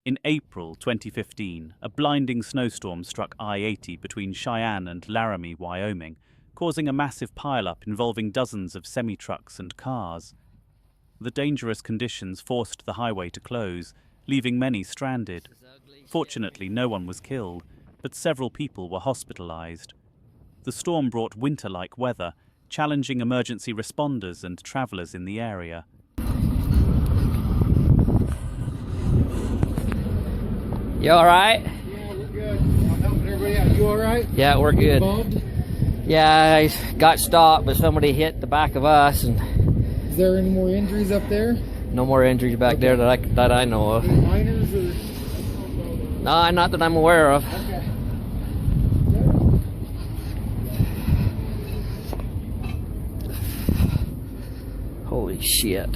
In April 2015, a blinding snowstorm struck I-80 between Cheyenne and Laramie, Wyoming, causing a massive pileup involving dozens of semi-trucks and cars. The dangerous conditions forced the highway to close, leaving many stranded. Fortunately, no one was killed, but several people were hospitalized. The storm brought winter-like weather, challenging emergency responders and travelers in the area. You alright? Yeah, we're good. I'm helping everybody out. You alright? Yeah, we're good. Involved? Yeah, I got stopped, but somebody hit the back of us, and Is there any more injuries up there? no more injuries back there that I know of. Any minors or? No, not that I'm aware of. Okay. Holy shit.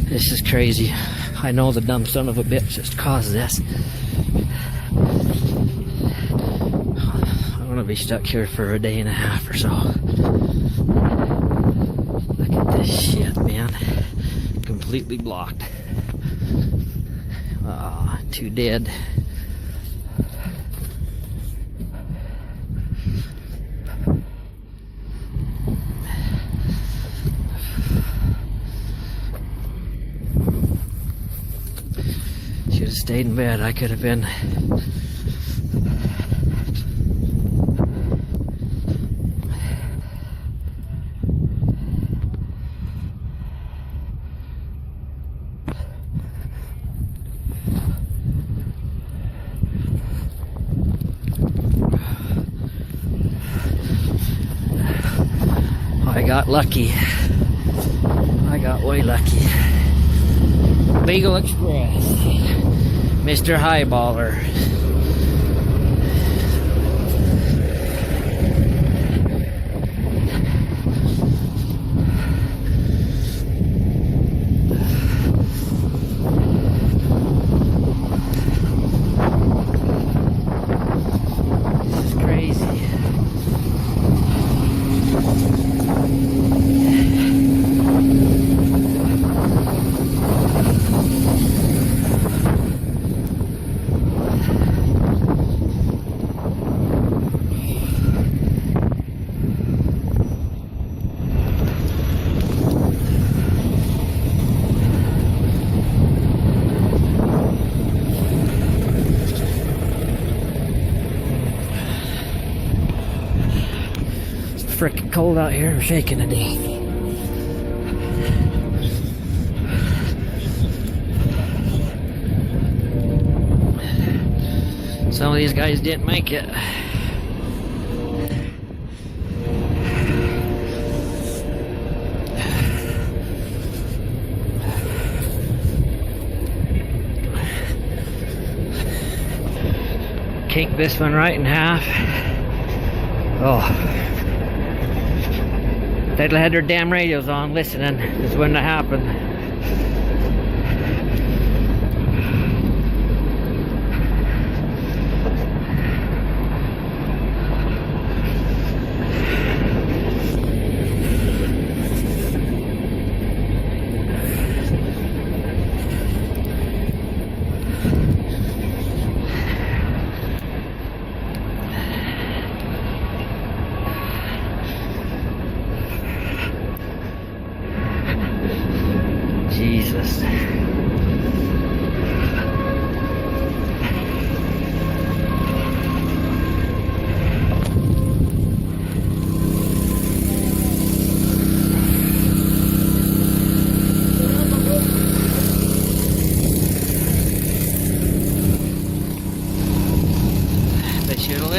This is crazy. I know the dumb son of a bitch just caused this. I'm gonna be stuck here for a day and a half or so. Look at this shit, man. Completely blocked. Two dead. Should have stayed in bed. I could have been. I got lucky. I got way lucky. Legal Express. Mr. Highballer. This is crazy. Frickin' cold out here. I'm shaking to death. Some of these guys didn't make it. Kinked this one right in half. Oh. They'd had their damn radios on listening. This wouldn't have happened. Jesus.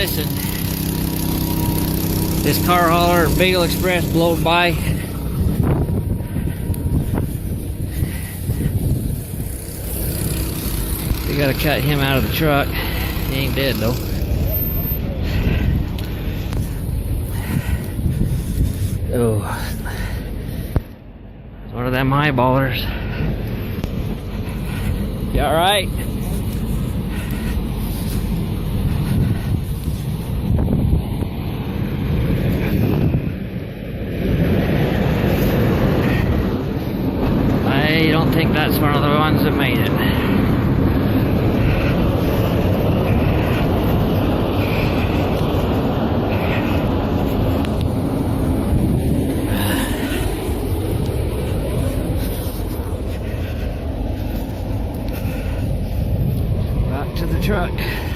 listen. This car hauler and Beagle Express blowed by. We gotta cut him out of the truck. He ain't dead though. Oh, one of them eyeballers. You alright? I don't think that's one of the ones that made it. Back to the truck.